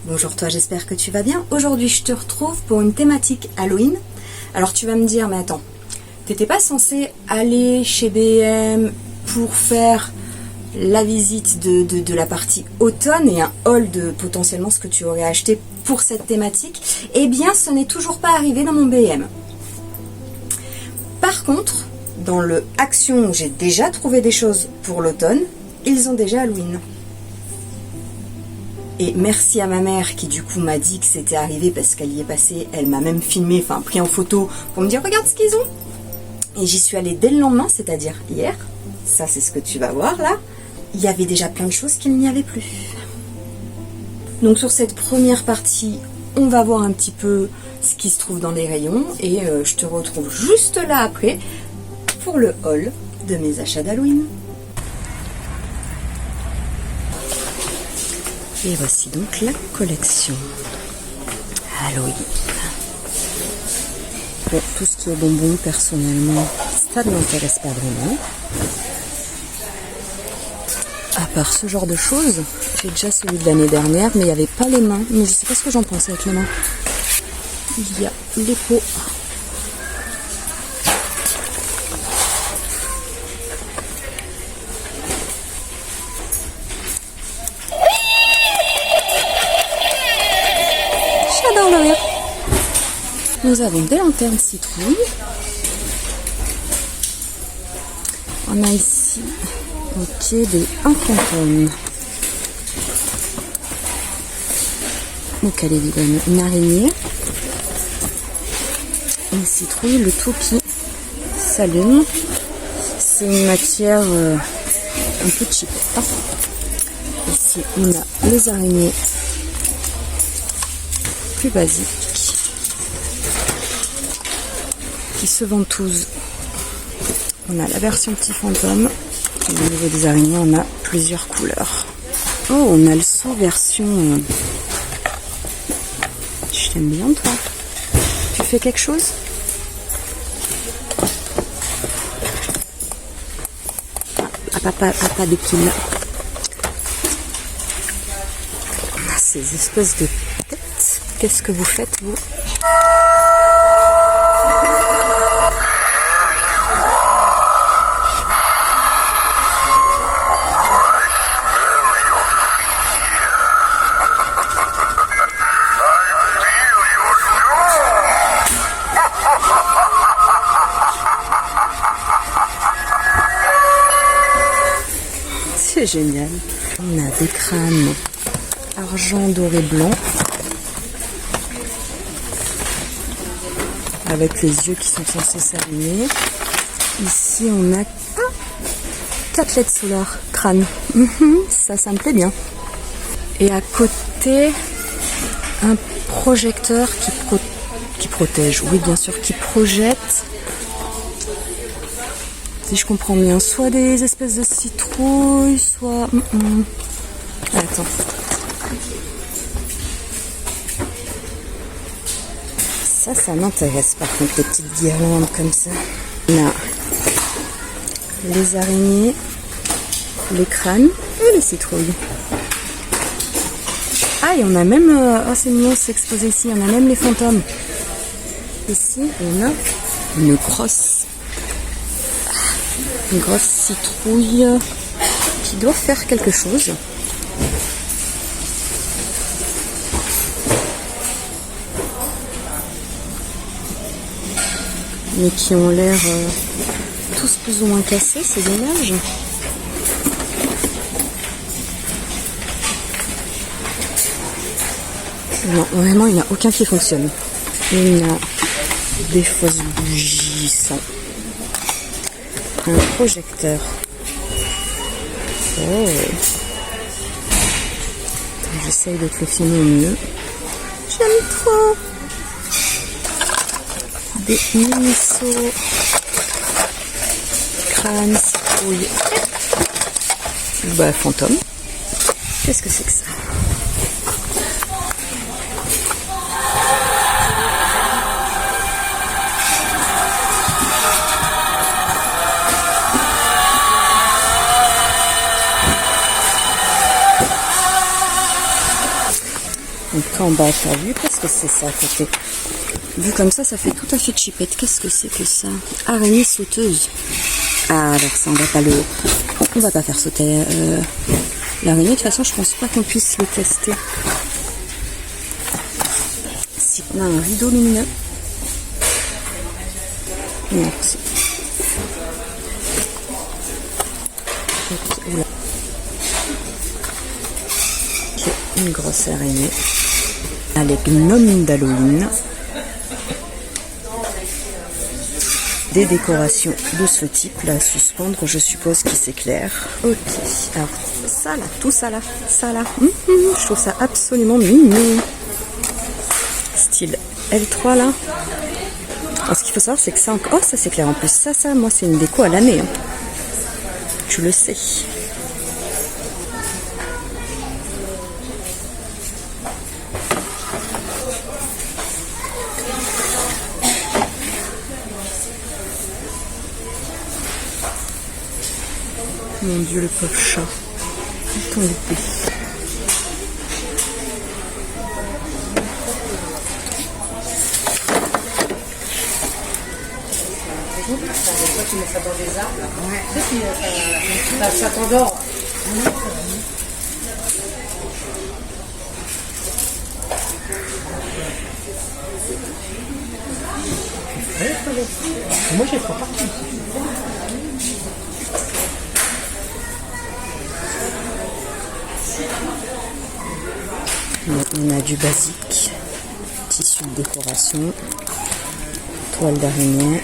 Bonjour toi, j'espère que tu vas bien. Aujourd'hui, je te retrouve pour une thématique Halloween. Alors tu vas me dire, mais attends, t'étais pas censé aller chez B&M pour faire la visite de la partie automne et un haul de potentiellement ce que tu aurais acheté pour cette thématique? Eh bien, ce n'est toujours pas arrivé dans mon B&M. Par contre, dans le Action où j'ai déjà trouvé des choses pour l'automne, ils ont déjà Halloween. Et merci à ma mère qui du coup m'a dit que c'était arrivé parce qu'elle y est passée, elle m'a même filmé, enfin pris en photo pour me dire regarde ce qu'ils ont. Et j'y suis allée dès le lendemain, c'est-à-dire hier. Ça c'est ce que tu vas voir là. Il y avait déjà plein de choses qu'il n'y avait plus. Donc sur cette première partie, on va voir un petit peu ce qui se trouve dans les rayons et je te retrouve juste là après pour le haul de mes achats d'Halloween. Et voici donc la collection Halloween. Bon, tout ce qui est bonbons, personnellement, ça ne m'intéresse pas vraiment. À part ce genre de choses, j'ai déjà celui de l'année dernière, mais il n'y avait pas les mains. Mais je sais pas ce que j'en pense avec les mains. Il y a les pots. J'adore le rire. Nous avons des lanternes citrouilles. On a ici des 1 fantôme. Donc elle est évidemment une araignée. Une citrouille, le tout qui s'allume. C'est une matière un peu cheap. Ici on a les araignées plus basiques qui se ventousent. On a la version petit fantôme. Et au niveau des araignées, on a plusieurs couleurs. Oh, on a le saut version. Je t'aime bien, toi. Tu fais quelque chose? Ah, papa des kills. Ces espèces de têtes. Qu'est-ce que vous faites, vous? C'est génial. On a des crânes argent, doré, blanc. Avec les yeux qui sont censés s'allumer. Ici, on a 4 LED solaires crâne. Ça me plaît bien. Et à côté, un projecteur qui protège. Oui, bien sûr, qui projette. Si je comprends bien, soit des espèces de citrouilles, soit... Attends. Ça m'intéresse par contre, les petites guirlandes comme ça. On a les araignées, les crânes et les citrouilles. Ah, et on a même... oh, c'est mignon, c'est exposé ici. On a même les fantômes. Ici, on a une grosse citrouille qui doit faire quelque chose. Mais qui ont l'air tous plus ou moins cassés, c'est dommage. Non, vraiment, il n'y en a aucun qui fonctionne. Il y a des fausses bougies sans. Un projecteur. Oh. J'essaye de te le filmer au mieux. J'aime trop. Des mini-sauts. Crâne, citrouille. Bah, fantôme. Qu'est-ce que c'est que ça? Donc en bas, t'as vu, qu'est-ce que c'est ça à côté? Vu comme ça fait tout à fait cheapette. Qu'est-ce que c'est que ça? Araignée sauteuse. Ah, alors ça, on va pas faire sauter l'araignée. De toute façon, je pense pas qu'on puisse le tester. Si on a un rideau lumineux. Merci. Oula. Ok, une grosse araignée. Les gnomes d'Halloween. Des décorations de ce type là à suspendre, je suppose qu'il s'éclaire. Ok, alors ça là, tout ça là, je trouve ça absolument mignon. Style L3 là. Alors, ce qu'il faut savoir c'est que ça encore, oh ça s'éclaire en plus. Ça moi c'est une déco à l'année. Hein. Tu le sais. Mon Dieu, le pauvre chat. Ton épée. Tu mets ça dans des arbres. Ouais. Ça t'endort. Moi j'ai pas parti. On a du basique, tissu de décoration, toile d'araignée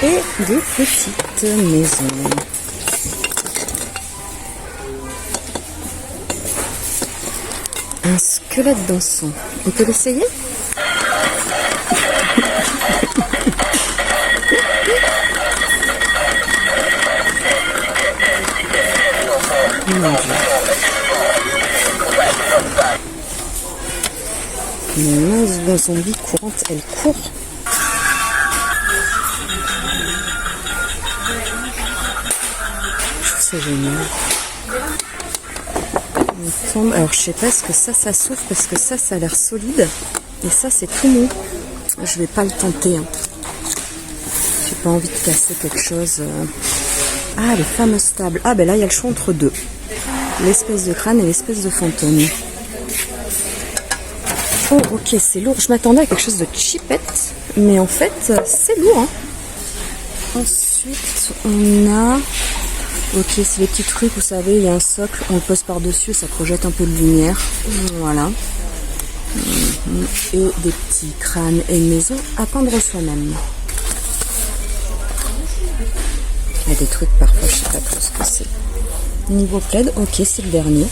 et des petites maisons. Un squelette dansant. On peut l'essayer? Une zombie courante, elle court. Je trouve ça génial. Alors je sais pas ce que ça s'ouvre parce que ça a l'air solide et ça c'est tout mou. Je vais pas le tenter. Hein. J'ai pas envie de casser quelque chose. Ah, les fameuses tables. Ah ben là il y a le choix entre deux. L'espèce de crâne et l'espèce de fantôme. Oh ok, c'est lourd. Je m'attendais à quelque chose de cheapette, mais en fait c'est lourd. Hein. Ensuite on a... Ok, c'est les petits trucs, vous savez, il y a un socle, on le pose par-dessus, ça projette un peu de lumière. Voilà. Et des petits crânes et une maison à peindre soi-même. Il y a des trucs parfois, je sais pas trop ce que c'est. Niveau plaid, ok, c'est le dernier.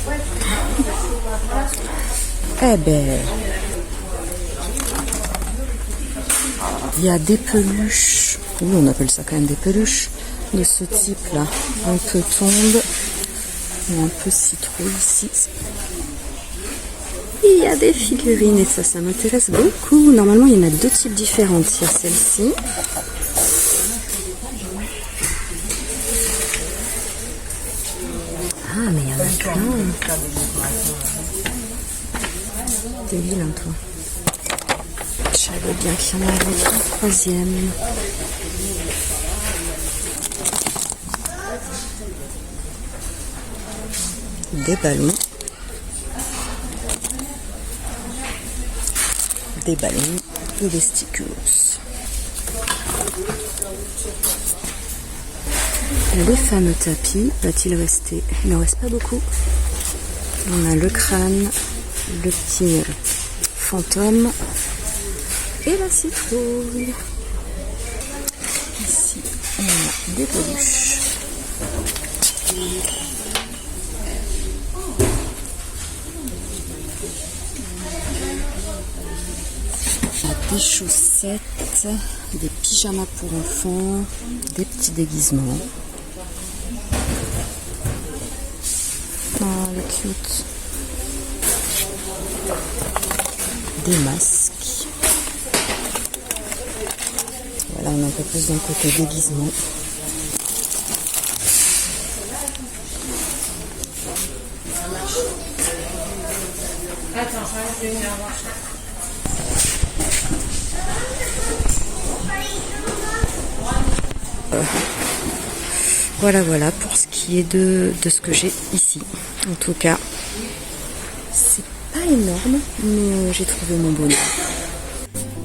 Eh ben... Il y a des peluches. Oui, on appelle ça quand même des peluches. De ce type là, un peu tombe et un peu citrouille ici. Il y a des figurines et ça m'intéresse beaucoup. Normalement il y en a deux types différents. Il y a celle-ci. Ah mais il y en a plein. T'es vilain toi. Je savais bien qu'il y en avait un troisième. Des ballons, et des stickers. Les fameux tapis, va-t-il rester? Il n'en reste pas beaucoup. On a le crâne, le petit fantôme et la citrouille. Ici, on a des peluches. Des chaussettes, des pyjamas pour enfants, des petits déguisements. Oh, le cute. Des masques. Voilà, on a un peu plus d'un côté déguisement. marche. Attends, je vais venir voir ça. Voilà pour ce qui est de ce que j'ai ici. En tout cas, c'est pas énorme, mais j'ai trouvé mon bonheur.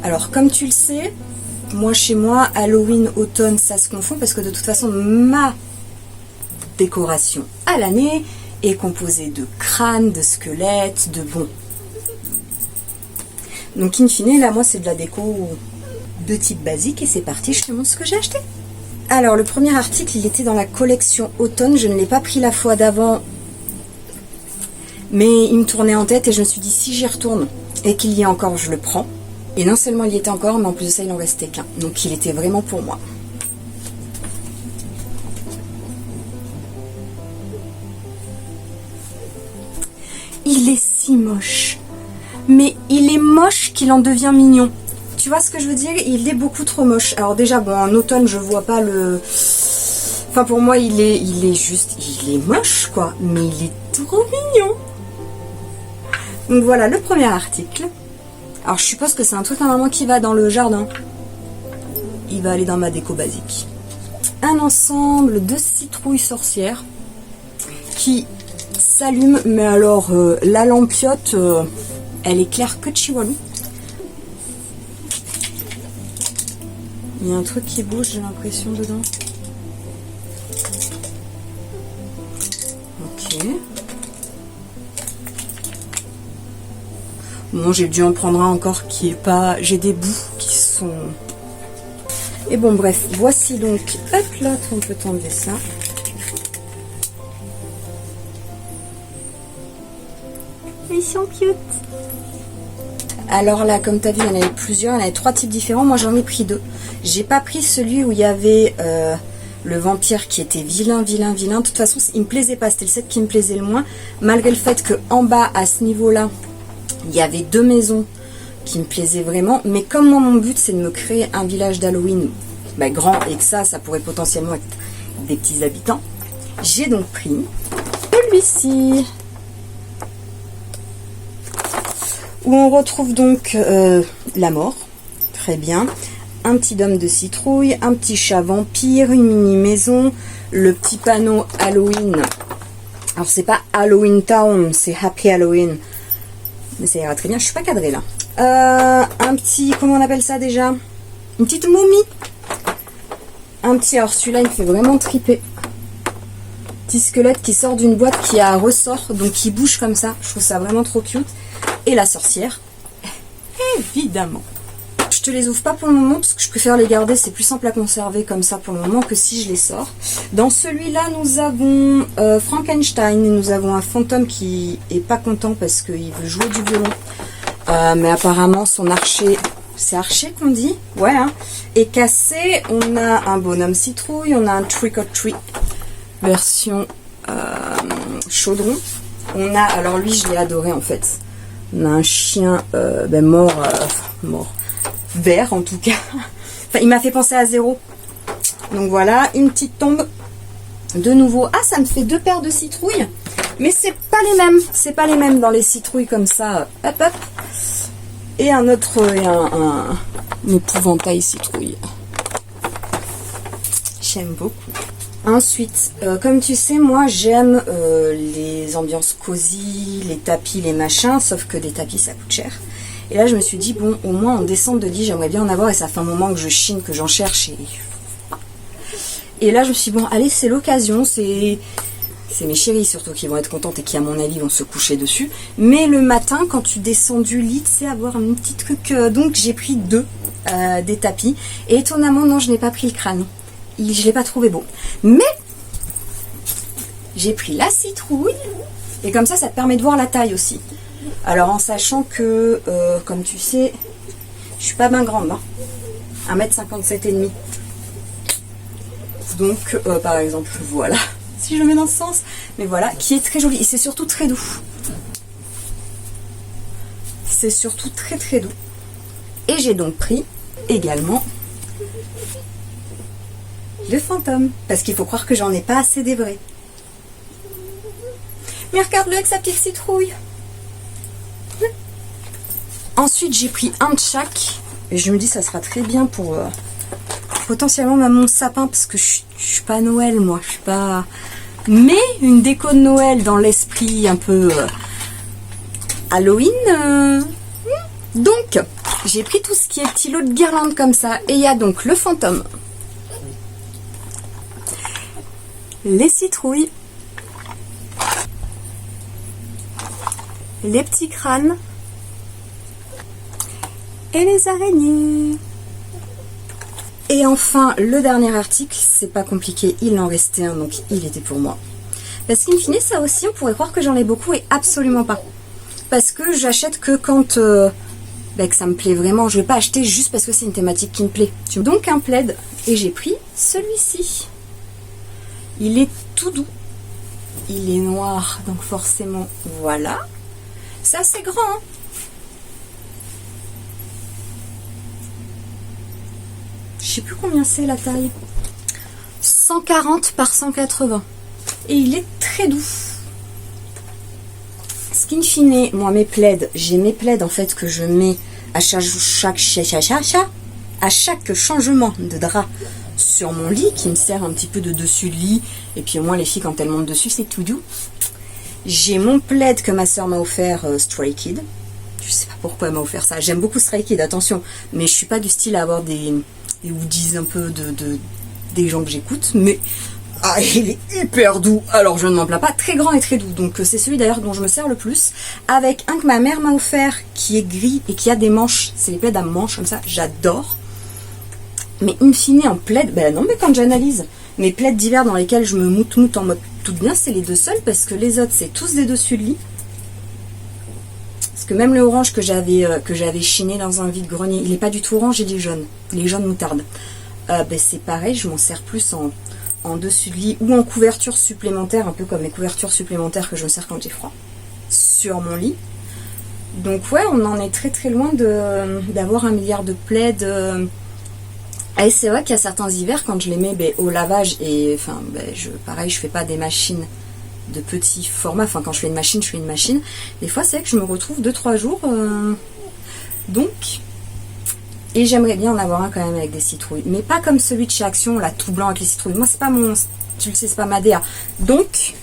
Alors, comme tu le sais, moi chez moi, Halloween, automne, ça se confond parce que de toute façon, ma décoration à l'année est composée de crânes, de squelettes, de bons. Donc, in fine, là, moi, c'est de la déco de type basique et c'est parti, je te montre ce que j'ai acheté. Alors, le premier article, il était dans la collection automne. Je ne l'ai pas pris la fois d'avant, mais il me tournait en tête et je me suis dit, si j'y retourne et qu'il y ait encore, je le prends. Et non seulement il y était encore, mais en plus de ça, il en restait qu'un. Donc, il était vraiment pour moi. Il est si moche. Mais il est moche qu'il en devient mignon. Tu vois ce que je veux dire? Il est beaucoup trop moche. Alors déjà, bon, en automne, je vois pas le... Enfin, pour moi, il est moche, quoi. Mais il est trop mignon. Donc voilà, le premier article. Alors, je suppose que c'est un truc normalement qui va dans le jardin. Il va aller dans ma déco basique. Un ensemble de citrouilles sorcières qui s'allument. Mais alors, la lampiote, elle est claire que de Chihuahua. Il y a un truc qui bouge, j'ai l'impression, dedans. Ok. Bon, j'ai dû en prendre un encore qui est pas... J'ai des bouts qui sont... Et bon, bref, voici donc... Hop là, on peut t'enlever ça. Ils sont cute. Alors là, comme tu as vu, il y en avait plusieurs, il y en avait 3 types différents. Moi, j'en ai pris 2. J'ai pas pris celui où il y avait le vampire qui était vilain. De toute façon, il me plaisait pas. C'était le set qui me plaisait le moins. Malgré le fait qu'en bas, à ce niveau-là, il y avait 2 maisons qui me plaisaient vraiment. Mais comme moi, mon but, c'est de me créer un village d'Halloween grand et que ça pourrait potentiellement être des petits habitants, j'ai donc pris celui-ci. Où on retrouve donc la mort, très bien, un petit dôme de citrouille, un petit chat vampire, une mini maison, le petit panneau Halloween. Alors c'est pas Halloween Town, c'est Happy Halloween, mais ça ira très bien, je suis pas cadrée là. Un petit, comment on appelle ça déjà? Une petite momie. Un petit, alors celui-là il me fait vraiment triper. Petit squelette qui sort d'une boîte qui a un ressort, donc qui bouge comme ça, je trouve ça vraiment trop cute. Et la sorcière, évidemment. Je te les ouvre pas pour le moment parce que je préfère les garder, c'est plus simple à conserver comme ça pour le moment que si je les sors. Dans celui-là, nous avons Frankenstein et nous avons un fantôme qui est pas content parce qu'il veut jouer du violon. Mais apparemment, son archer, c'est archer qu'on dit? Ouais, hein, est cassé. On a un bonhomme citrouille, on a un trick or treat version chaudron. On a, alors lui, je l'ai adoré en fait. On a un chien mort vert en tout cas. Enfin, il m'a fait penser à Zéro. Donc voilà, une petite tombe. De nouveau, ah, ça me fait 2 paires de citrouilles. Mais c'est pas les mêmes. C'est pas les mêmes dans les citrouilles comme ça. Hop, hop. Et un autre, un épouvantail citrouille. J'aime beaucoup. Ensuite, comme tu sais, moi j'aime les ambiances cosy, les tapis, les machins, sauf que des tapis ça coûte cher. Et là je me suis dit, bon, au moins en descente de lit, j'aimerais bien en avoir et ça fait un moment que je chine, que j'en cherche. Et là je me suis dit, bon, allez, c'est l'occasion, c'est mes chéris surtout qui vont être contentes et qui à mon avis vont se coucher dessus. Mais le matin, quand tu descends du lit, c'est avoir un petit truc. Donc j'ai pris 2 des tapis. Et étonnamment, non, je n'ai pas pris le crâne. Je ne l'ai pas trouvé beau. Mais j'ai pris la citrouille. Et comme ça, ça te permet de voir la taille aussi. Alors en sachant que, comme tu sais, je suis pas bien grande. Hein, 1m57,5. Donc, par exemple, voilà. Si je le mets dans ce sens. Mais voilà, qui est très joli. Et c'est surtout très doux. C'est surtout très très doux. Et j'ai donc pris également le fantôme. Parce qu'il faut croire que j'en ai pas assez des vrais. Mais regarde-le avec sa petite citrouille. Ensuite, j'ai pris un de chaque. Et je me dis, ça sera très bien pour potentiellement même mon sapin. Parce que je suis pas Noël, moi. Je suis pas... Mais une déco de Noël dans l'esprit un peu Halloween. Donc, j'ai pris tout ce qui est petit lot de guirlandes comme ça. Et il y a donc le fantôme. Les citrouilles. Les petits crânes. Et les araignées. Et enfin, le dernier article, c'est pas compliqué, il en restait un, donc il était pour moi. Parce qu'in fine, ça aussi, on pourrait croire que j'en ai beaucoup et absolument pas. Parce que j'achète que quand que ça me plaît vraiment. Je vais pas acheter juste parce que c'est une thématique qui me plaît. Donc un plaid, et j'ai pris celui-ci. Il est tout doux. Il est noir, donc forcément, voilà. C'est assez grand, hein. Je sais plus combien c'est la taille. 140 par 180. Et il est très doux. Skin fine, moi mes plaids, j'ai mes plaids en fait que je mets à chaque changement de drap sur mon lit, qui me sert un petit peu de dessus de lit. Et puis au moins les filles quand elles montent dessus, c'est tout doux. J'ai mon plaid que ma soeur m'a offert, Stray Kid. Je sais pas pourquoi elle m'a offert ça. J'aime beaucoup Stray Kid, attention. Mais je suis pas du style à avoir des hoodies un peu des gens que j'écoute. Mais il est hyper doux. Alors je ne m'en plains pas. Très grand et très doux. Donc c'est celui d'ailleurs dont je me sers le plus. Avec un que ma mère m'a offert qui est gris et qui a des manches. C'est les plaids à manches comme ça. J'adore. Mais in fine en plaid, ben non, mais quand j'analyse mes plaids d'hiver dans lesquels je me moute en mode toute bien, c'est les deux seuls parce que les autres c'est tous des dessus de lit. Parce que même le orange que j'avais chiné dans un vide-grenier, il n'est pas du tout orange, il est jaune. Il est jaune moutarde. C'est pareil, je m'en sers plus en dessus de lit ou en couverture supplémentaire, un peu comme les couvertures supplémentaires que je me sers quand j'ai froid, sur mon lit. Donc ouais, on en est très très loin d'avoir un milliard de plaids. Et c'est vrai qu'il y a certains hivers, quand je les mets au lavage, et enfin, pareil, je fais pas des machines de petit format, enfin quand je fais une machine, je fais une machine. Des fois c'est vrai que je me retrouve 2-3 jours. Donc, et j'aimerais bien en avoir un quand même avec des citrouilles. Mais pas comme celui de chez Action, là, tout blanc avec les citrouilles. Moi c'est pas mon, tu le sais, c'est pas ma DA. Donc,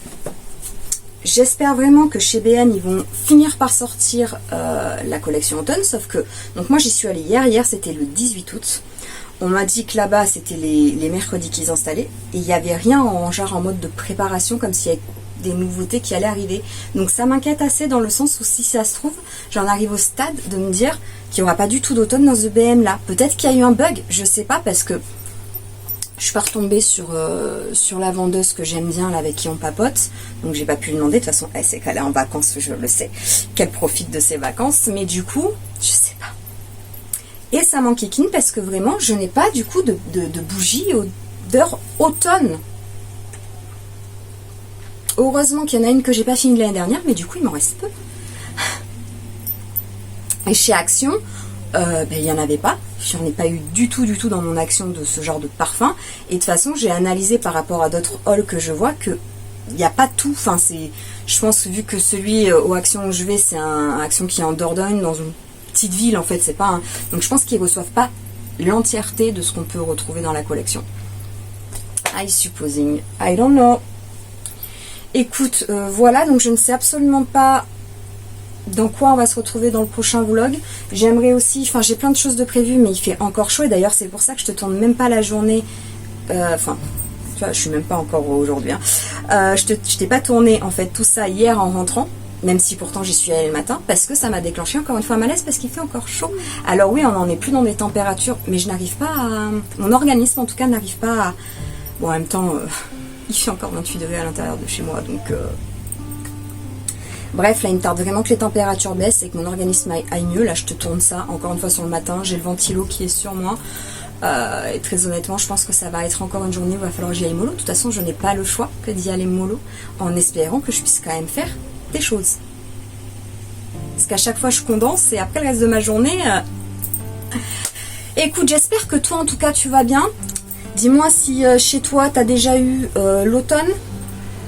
j'espère vraiment que chez BN ils vont finir par sortir la collection automne. Sauf que, donc moi j'y suis allée hier c'était le 18 août. On m'a dit que là-bas, c'était les mercredis qu'ils installaient. Et il n'y avait rien en mode de préparation, comme s'il y avait des nouveautés qui allaient arriver. Donc ça m'inquiète assez dans le sens où si ça se trouve, j'en arrive au stade de me dire qu'il n'y aura pas du tout d'automne dans ce BM là. Peut-être qu'il y a eu un bug, je sais pas, parce que je suis pas retombée sur la vendeuse que j'aime bien, là, avec qui on papote. Donc j'ai pas pu lui demander. De toute façon, elle sait qu'elle est en vacances, je le sais. Qu'elle profite de ses vacances. Mais du coup, je sais pas. Et ça m'enquiquine parce que vraiment, je n'ai pas du coup de bougies odeur automne. Heureusement qu'il y en a une que j'ai pas finie l'année dernière, mais du coup, il m'en reste peu. Et chez Action, il n'y en avait pas. J'en ai pas eu du tout dans mon Action de ce genre de parfum. Et de toute façon, j'ai analysé par rapport à d'autres hauls que je vois que il n'y a pas tout. Enfin, je pense, vu que celui au Action où je vais, c'est un Action qui est en Dordogne, dans une petite ville en fait, c'est pas un... Donc je pense qu'ils reçoivent pas l'entièreté de ce qu'on peut retrouver dans la collection. I supposing, I don't know. Écoute, voilà, donc je ne sais absolument pas dans quoi on va se retrouver dans le prochain vlog. J'aimerais aussi, enfin j'ai plein de choses de prévues, mais il fait encore chaud et d'ailleurs c'est pour ça que je te tourne même pas la journée, enfin tu vois, je suis même pas encore aujourd'hui, hein. Je t'ai pas tourné en fait tout ça hier en rentrant. Même si pourtant j'y suis allée le matin, parce que ça m'a déclenché encore une fois un malaise, parce qu'il fait encore chaud. Alors oui, on n'en est plus dans des températures, mais je n'arrive pas à... Mon organisme en tout cas n'arrive pas à... Bon, en même temps, il fait encore 28 degrés à l'intérieur de chez moi, donc... Bref, là il me tarde vraiment que les températures baissent et que mon organisme aille mieux. Là je te tourne ça encore une fois sur le matin, j'ai le ventilo qui est sur moi. Et très honnêtement, je pense que ça va être encore une journée où il va falloir que j'y aille mollo. De toute façon, je n'ai pas le choix que d'y aller mollo, en espérant que je puisse quand même faire des choses. Parce qu'à chaque fois je condense et après le reste de ma journée... Écoute, j'espère que toi en tout cas tu vas bien. Dis-moi si chez toi tu as déjà eu l'automne.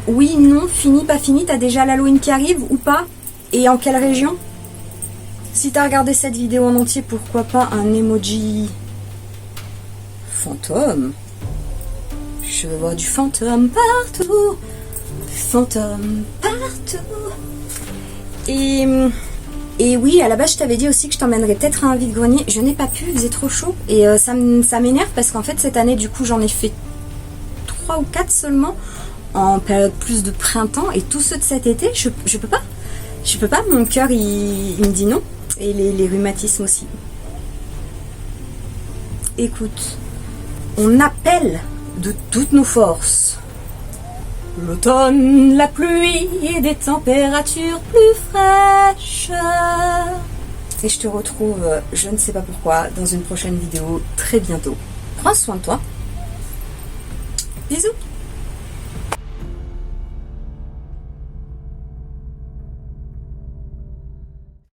Oui, non, fini, pas fini. T'as déjà l'Halloween qui arrive ou pas? Et en quelle région? Si t'as regardé cette vidéo en entier, pourquoi pas un emoji fantôme? Je veux voir du fantôme partout. Fantôme partout. Et oui, à la base, je t'avais dit aussi que je t'emmènerais peut-être à un vide-grenier. Je n'ai pas pu, il faisait trop chaud. Et ça m'énerve parce qu'en fait, cette année, du coup, j'en ai fait 3 ou 4 seulement en période plus de printemps. Et tous ceux de cet été, je peux pas. Je peux pas, mon cœur, il me dit non. Et les rhumatismes aussi. Écoute, on appelle de toutes nos forces l'automne, la pluie et des températures plus fraîches. Et je te retrouve, je ne sais pas pourquoi, dans une prochaine vidéo très bientôt. Prends soin de toi. Bisous.